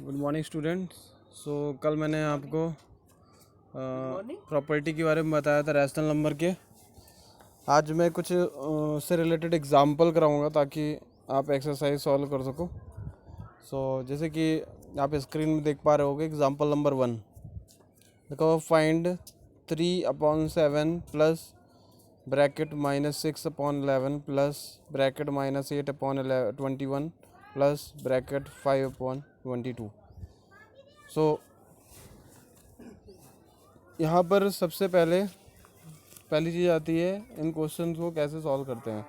Good morning students. कल मैंने आपको प्रॉपर्टी के बारे में बताया था रैशनल नंबर के। आज मैं कुछ उससे रिलेटेड एग्जांपल कराऊंगा ताकि आप एक्सरसाइज सॉल्व कर सको। जैसे कि आप स्क्रीन में देख पा रहे होगे एग्जांपल नंबर 1। देखो, find 3/7 plus bracket -6/11 plus bracket -8/21 plus bracket 5/22। यहाँ पर सबसे पहली चीज़ आती है, इन क्वेश्चन को कैसे सॉल्व करते हैं।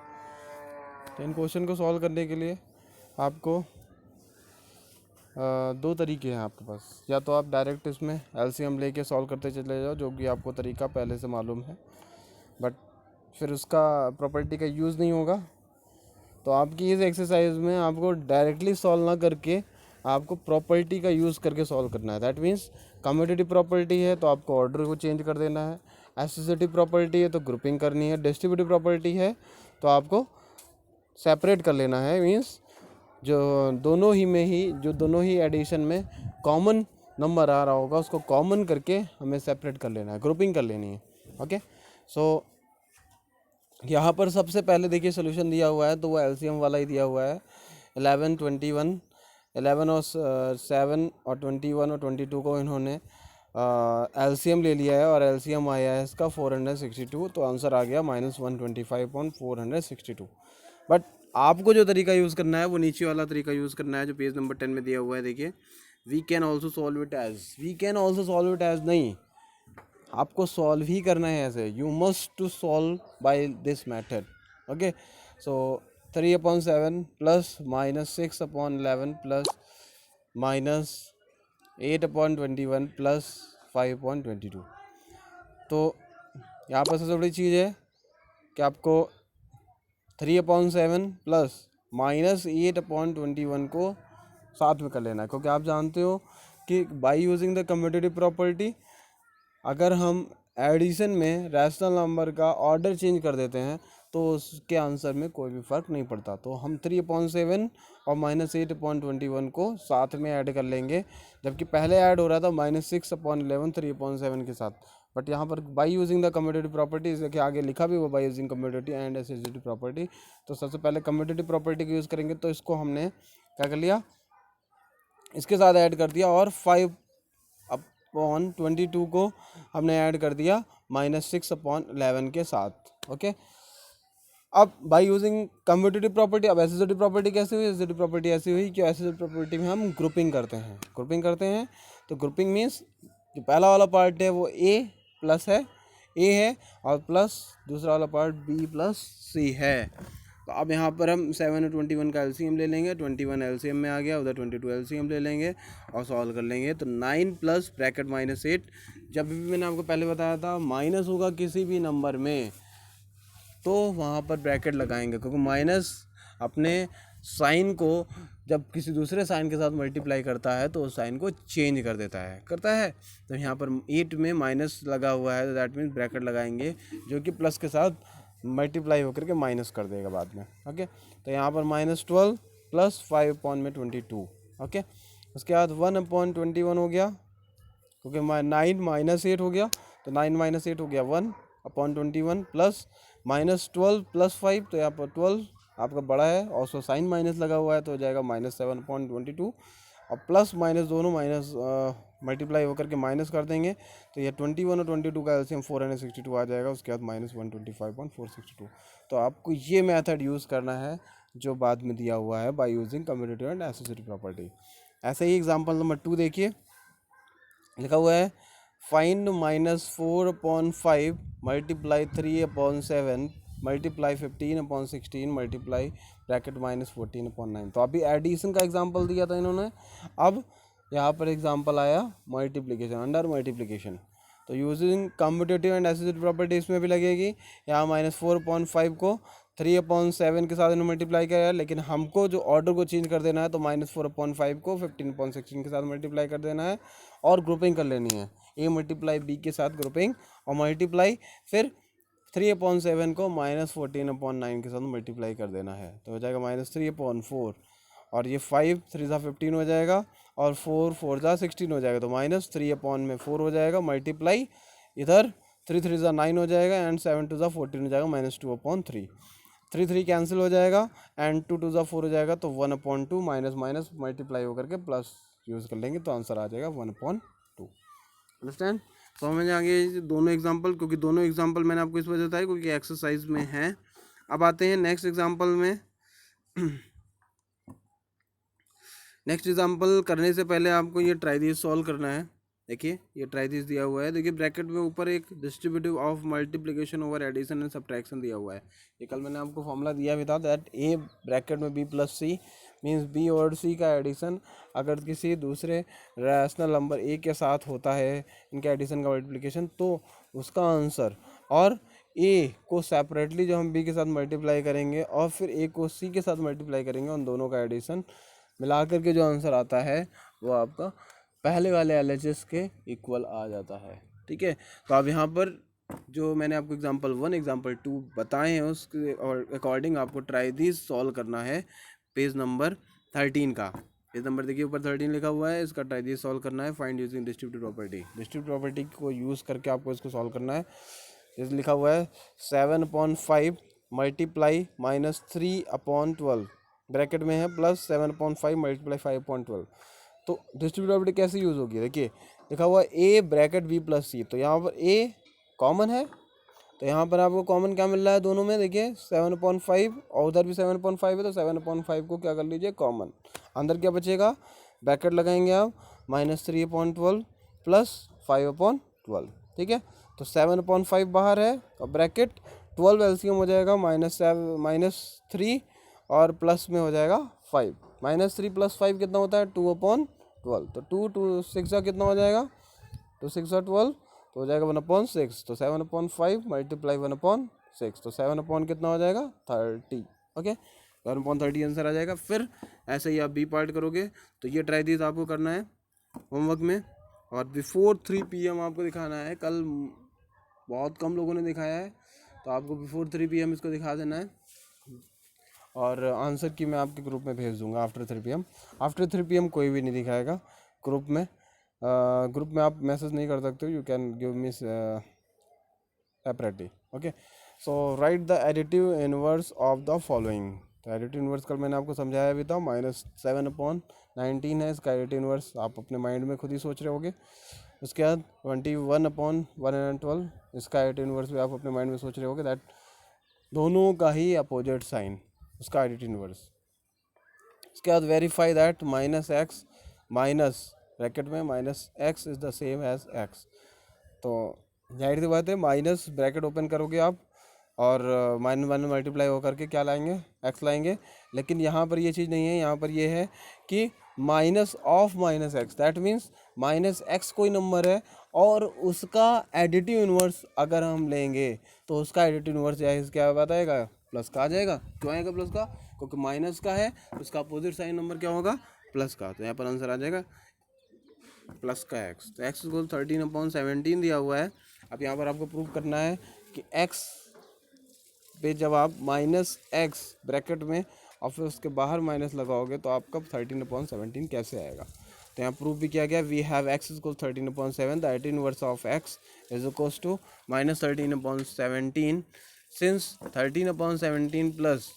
तो इन क्वेश्चन को सॉल्व करने के लिए आपको दो तरीके हैं आपके पास। या तो आप डायरेक्ट इसमें एलसीएम लेके सॉल्व करते चले जाओ, जो कि आपको तरीका पहले से मालूम है, बट फिर उसका प्रॉपर्टी का यूज़ नहीं होगा। तो आपकी इस एक्सरसाइज में आपको डायरेक्टली सॉल्व ना करके आपको प्रॉपर्टी का यूज़ करके सॉल्व करना है। दैट मीन्स कम्यूटेटिव प्रॉपर्टी है तो आपको ऑर्डर को चेंज कर देना है, एसोसिएटिव प्रॉपर्टी है तो ग्रुपिंग करनी है, डिस्ट्रीब्यूटिव प्रॉपर्टी है तो आपको सेपरेट कर लेना है। मीन्स जो दोनों ही एडिशन में कॉमन नंबर आ रहा होगा उसको कॉमन करके हमें सेपरेट कर लेना है, ग्रुपिंग कर लेनी है। ओके, सो यहाँ पर सबसे पहले देखिए सोल्यूशन दिया हुआ है तो वो एलसीएम वाला ही दिया हुआ है। 11 21 11 और 7 और 21 और 22 को इन्होंने एलसीएम ले लिया है और एलसीएम आया है इसका 462। तो आंसर आ गया -125.462। बट आपको जो तरीका यूज़ करना है वो नीचे वाला तरीका यूज़ करना है जो पेज नंबर 10 में दिया हुआ है। देखिए, we can also solve it as नहीं, आपको सॉल्व ही करना है ऐसे। You must to solve by this method. Okay, so 3/7 plus -6/11 plus -8/21 plus 5/22। तो यहाँ पर सबसे बड़ी चीज़ है कि आपको 3/7 प्लस -8/21 को साथ में कर लेना है, क्योंकि आप जानते हो कि by using the commutative property अगर हम एडिशन में रैशनल नंबर का ऑर्डर चेंज कर देते हैं तो उसके आंसर में कोई भी फ़र्क नहीं पड़ता। तो हम 3/7 और -8/21 को साथ में ऐड कर लेंगे, जबकि पहले ऐड हो रहा था -6/11 3/7 के साथ। बट यहाँ पर by using the commutative property, इसके आगे लिखा भी हुआ by using commutative and associative property. तो सबसे पहले कम्यूटेटिव प्रॉपर्टी का यूज़ करेंगे, तो इसको हमने क्या कर लिया, इसके साथ ऐड कर दिया और 5/22 को हमने ऐड कर दिया -6/11 के साथ। ओके, अब बाय यूजिंग कम्यूटेटिव प्रॉपर्टी, अब एसोसिएटिव प्रॉपर्टी कैसे हुई? एसोसिएटिव प्रॉपर्टी ऐसी हुई कि एसोसिएटिव प्रॉपर्टी में हम ग्रुपिंग करते हैं। तो ग्रुपिंग मीन्स जो पहला वाला पार्ट है वो ए है और प्लस दूसरा वाला पार्ट बी प्लस सी है। तो अब यहाँ पर हम 7 और 21 का एलसीएम ले लेंगे, 21 एलसीएम में आ गया, उधर 22 एलसीएम ले लेंगे और सॉल्व कर लेंगे। तो 9 प्लस ब्रैकेट -8, जब भी मैंने आपको पहले बताया था माइनस होगा किसी भी नंबर में तो वहाँ पर ब्रैकेट लगाएंगे, क्योंकि माइनस अपने साइन को जब किसी दूसरे साइन के साथ मल्टीप्लाई करता है तो उस साइन को चेंज करता है। तो यहाँ पर 8 में माइनस लगा हुआ है तो दैट मीन्स ब्रैकेट लगाएंगे जो कि प्लस के साथ मल्टीप्लाई होकर के माइनस कर देगा बाद में। ओके, तो यहाँ पर -12 प्लस 5/22। ओके, उसके बाद 1/21 हो गया, क्योंकि 9 -8 हो गया तो 9 - 8 हो गया 1/21 प्लस -12 प्लस 5, तो यहाँ पर 12 आपका बड़ा है और उसको साइन माइनस लगा हुआ है तो हो जाएगा -7/22। और प्लस माइनस दोनों माइनस मल्टीप्लाई होकर के माइनस कर देंगे तो ये 21 और 22 का एलसीएम 462 आ जाएगा। उसके बाद -125.462। तो आपको ये मेथड यूज़ करना है जो बाद में दिया हुआ है by using commutative and associative property. ऐसे ही एग्जाम्पल नंबर 2 देखिए, लिखा हुआ है find -4/5 multiply 3/7 multiply 15/16 multiply bracket -14/9। तो अभी एडिशन का एग्जांपल दिया था इन्होंने, अब यहाँ पर एग्जांपल आया मल्टीप्लिकेशन, अंडर मल्टीप्लिकेशन। तो using commutative and associative property इसमें भी लगेगी। यहाँ -4/5 को 3/7 के साथ इन्होंने मल्टीप्लाई किया है, लेकिन हमको जो ऑर्डर को चेंज कर देना है तो -4/5 को 15/16 के साथ मल्टीप्लाई कर देना है और ग्रुपिंग कर लेनी है, ए मल्टीप्लाई बी के साथ ग्रुपिंग और मल्टीप्लाई फिर 3/7 को -14/9 के साथ मल्टीप्लाई कर देना है तो हो जाएगा -3/4 और ये 5 3 ज़ा 15 हो जाएगा और 4 4 ज़ा 16 हो जाएगा, तो -3/4 हो जाएगा, मल्टीप्लाई इधर 3 3 ज़ा 9 हो जाएगा एंड 7 2 ज़ा 14 हो जाएगा, -2/3 3 3 कैंसिल हो जाएगा एंड 2 2 ज़ा 4 हो जाएगा, तो 1/2 माइनस माइनस मल्टीप्लाई होकर के प्लस यूज़ कर लेंगे, तो आंसर आ जाएगा 1/2। अंडरस्टैंड? समझ में आ गया ये दोनों एग्जांपल, क्योंकि दोनों एग्जांपल मैंने आपको इस वजह से बताया क्योंकि एक्सरसाइज में है। अब आते हैं नेक्स्ट एग्जांपल में। नेक्स्ट एग्जांपल करने से पहले आपको ये ट्राइदिस सॉल्व करना है। देखिए ये ट्राइदिस दिया हुआ है, देखिए ब्रैकेट में ऊपर एक distributive of multiplication over addition and subtraction दिया हुआ है। ये कल मैंने आपको फॉर्मूला दिया भी था दैट ए ब्रैकेट में B plus C means B और सी का एडिशन अगर किसी दूसरे रैशनल नंबर ए के साथ होता है, इनके एडिशन का मल्टीप्लिकेशन, तो उसका आंसर और ए को सेपरेटली जो हम बी के साथ मल्टीप्लाई करेंगे और फिर ए को सी के साथ मल्टीप्लाई करेंगे, उन दोनों का एडिशन मिलाकर के जो आंसर आता है वो आपका पहले वाले LHS के इक्वल आ जाता है। ठीक है, तो अब यहाँ पर जो मैंने आपको एग्जांपल 1 एग्जांपल 2 बताए हैं उसके अकॉर्डिंग आपको ट्राई दिस सॉल्व करना है पेज नंबर 13 का। पेज नंबर देखिए ऊपर 13 लिखा हुआ है, इसका ट्राई दिस सॉल्व करना है find using distributive property. Distributive property को यूज़ करके आपको इसको सॉल्व करना है। इस लिखा हुआ है 7/5 मल्टीप्लाई -3/12 ब्रैकेट में है प्लस 7/5 मल्टीप्लाई 5/12। तो डिस्ट्रीब्यूटिव प्रॉपर्टी कैसे यूज़ होगी, देखिए लिखा हुआ है ए ब्रैकेट बी प्लस सी, तो यहाँ पर ए कॉमन है, तो यहाँ पर आपको कॉमन क्या मिल रहा है दोनों में, देखिए 7/5 और उधर भी 7/5 है, तो 7/5 को क्या कर लीजिए कॉमन, अंदर क्या बचेगा, ब्रैकेट लगाएंगे आप -3/12 प्लस 5/12। ठीक है, तो 7/5 बाहर है और ब्रैकेट 12 एलसीएम हो जाएगा -3 और प्लस में हो जाएगा 5, -3 + 5 कितना होता है 2/12, तो 2 2 6 का कितना हो जाएगा 2 6 12, तो हो जाएगा 1/6, तो 7/5 मल्टीप्लाई 1/6, तो 7 कितना हो जाएगा 30। ओके, 1/30 आंसर आ जाएगा। फिर ऐसे ही आप बी पार्ट करोगे, तो ये ट्राई दिस आपको करना है होमवर्क में और बिफोर 3 PM आपको दिखाना है। कल बहुत कम लोगों ने दिखाया है, तो आपको बिफोर 3 PM इसको दिखा देना है और आंसर की मैं आपके ग्रुप में भेज दूंगा आफ्टर 3 PM। आफ्टर 3 PM कोई भी नहीं दिखाएगा ग्रुप में। ग्रुप में आप मैसेज नहीं कर सकते हो, you can give me separately. Okay, so right the additive inverse of the following. तो एडिटिव इनवर्स कल मैंने आपको समझाया भी था, -7/19 है इसका एडिटिव इनवर्स, आप अपने माइंड में खुद ही सोच रहे होगे। उसके बाद 21/112 इसका एडिटिव इनवर्स भी आप अपने माइंड में सोच रहे होगे, दैट दोनों का ही अपोजिट साइन उसका एडिटिव इनवर्स। उसके बाद verify that -x minus bracket में -x is the same as x। तो जाहिर सी बात है माइनस ब्रैकेट ओपन करोगे आप और -1 मल्टीप्लाई होकर के क्या लाएंगे x लाएंगे, लेकिन यहाँ पर ये चीज़ नहीं है, यहाँ पर ये है कि -(-x), दैट मीन्स -x कोई नंबर है और उसका एडिटिव इनवर्स अगर हम लेंगे तो उसका एडिटिव इनवर्स जाहिर क्या बताएगा प्लस का आ जाएगा। क्यों आएगा प्लस का, क्योंकि माइनस का है तो उसका अपोजिट साइन नंबर क्या होगा प्लस का, तो यहाँ पर आंसर आ जाएगा प्लस का x। तो x को 13/17 दिया हुआ है। अब यहाँ पर आपको प्रूव करना है कि x पे जब आप -x ब्रैकेट में और फिर उसके बाहर माइनस लगाओगे तो आपका 13/17 कैसे आएगा। तो यहाँ प्रूफ भी किया गया, we have x equal 13/7, the additive inverse of x is equals to -13/17 since 13/17 plus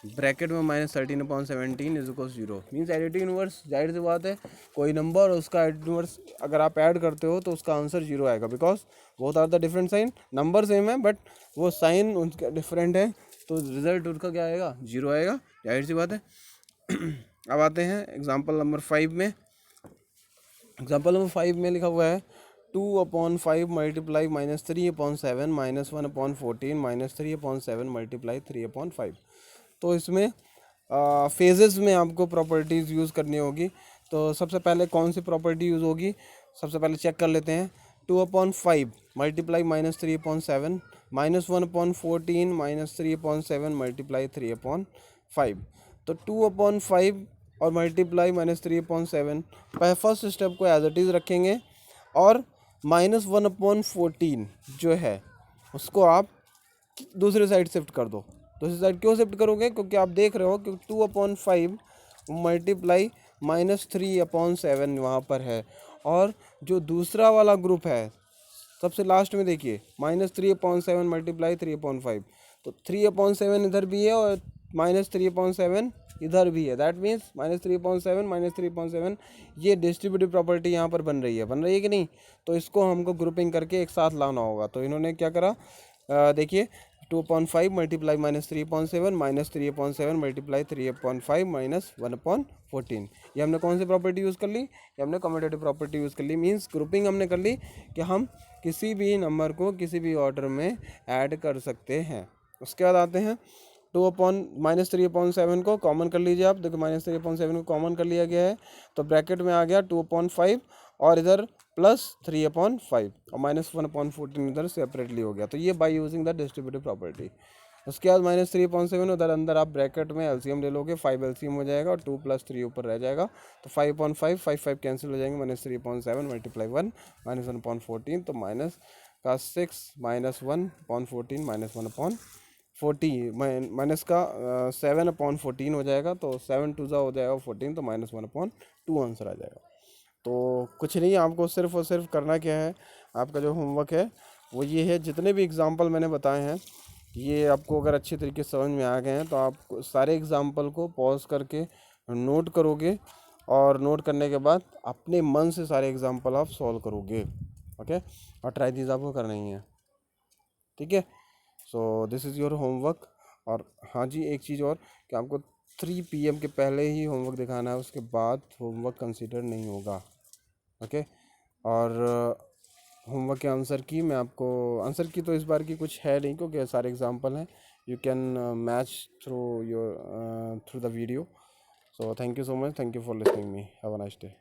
bracket में -13/17 is equal 0 means additive inverse. जाहिर सी बात है कोई नंबर और उसका एडिटिव इनवर्स अगर आप ऐड करते हो तो उसका आंसर 0 आएगा, because both are the different sign, number same है बट वो साइन उनका डिफरेंट है, तो रिजल्ट उनका क्या आएगा 0 आएगा, जाहिर सी बात है। अब आते हैं एग्जाम्पल नंबर 5 में। एग्जाम्पल नंबर 5 में लिखा हुआ है 2/5 मल्टीप्लाई -3/7 -1/14 -3/7 मल्टीप्लाई 3/5। तो इसमें फेजेस में आपको प्रॉपर्टीज़ यूज़ करनी होगी। तो सबसे पहले कौन सी प्रॉपर्टी यूज़ होगी, सबसे पहले चेक कर लेते हैं। 2/5 मल्टीप्लाई -3/7 -1/14 -3/7 मल्टीप्लाई 3/5। तो 2/5 और मल्टीप्लाई -3/7 फर्स्ट स्टेप को एज इट इज़ रखेंगे और -1/14 जो है उसको आप दूसरी साइड शिफ्ट कर दो। दूसरी साइड क्यों शिफ्ट करोगे, क्योंकि आप देख रहे हो कि 2/5 मल्टीप्लाई -3/7 वहाँ पर है। और जो दूसरा वाला ग्रुप है सबसे लास्ट में देखिए, -3/7 मल्टीप्लाई 3/5, तो 3/7 इधर भी है और -3/7 इधर भी है। दैट मीन्स -3/7 -3/7 ये डिस्ट्रीब्यूटिव प्रॉपर्टी यहाँ पर बन रही है कि नहीं। तो इसको हमको ग्रुपिंग करके एक साथ लाना होगा। तो इन्होंने क्या करा, देखिए 2/5 मल्टीप्लाई -3/7 -3/7 मल्टीप्लाई 3/5 -1/14। ये हमने कौन सी प्रॉपर्टी यूज़ कर ली, ये हमने कम्यूटेटिव प्रॉपर्टी यूज़ कर ली। मीन्स ग्रुपिंग हमने कर ली कि हम किसी भी नंबर को किसी भी ऑर्डर में ऐड कर सकते हैं। उसके बाद आते हैं -3/7 को कॉमन कर लीजिए आप। देखो -3/7 को कॉमन कर लिया गया है, तो ब्रैकेट में आ गया 2/5 और इधर +3/5 और -1/14 इधर सेपरेटली हो गया। तो ये by using the distributive property. उसके बाद -3/7 उधर अंदर आप ब्रैकेट में एलसीएम ले लोगे, 5 एलसीएम हो जाएगा और 2 + 3 ऊपर रह जाएगा। तो 5/5 5 कैंसिल हो जाएंगे, -3/7 मल्टीप्लाई 1 -1/14, तो माइनस का 6 -1/14 -1/14 माइनस का 7/14 हो जाएगा। तो 7 2 हो जाएगा 14, तो -1/2 आंसर आ जाएगा। तो कुछ नहीं, आपको सिर्फ और सिर्फ करना क्या है, आपका जो होमवर्क है वो ये है, जितने भी एग्जाम्पल मैंने बताए हैं ये आपको अगर अच्छे तरीके से समझ में आ गए हैं तो आप सारे एग्जाम्पल को पॉज करके नोट करोगे और नोट करने के बाद अपने मन से सारे एग्जाम्पल आप सॉल्व करोगे। ओके, और ट्राई दीज आपको करना ही है, ठीक है। So this is your homework. और हाँ जी, एक चीज़ और कि आपको 3 PM के पहले ही होमवर्क दिखाना है, उसके बाद होमवर्क कंसीडर नहीं होगा। ओके, और होमवर्क के आंसर की मैं आपको, आंसर की तो इस बार की कुछ है नहीं क्योंकि सारे एग्जांपल हैं। You can match through the video. So thank you so much, thank you for listening me, have a nice day.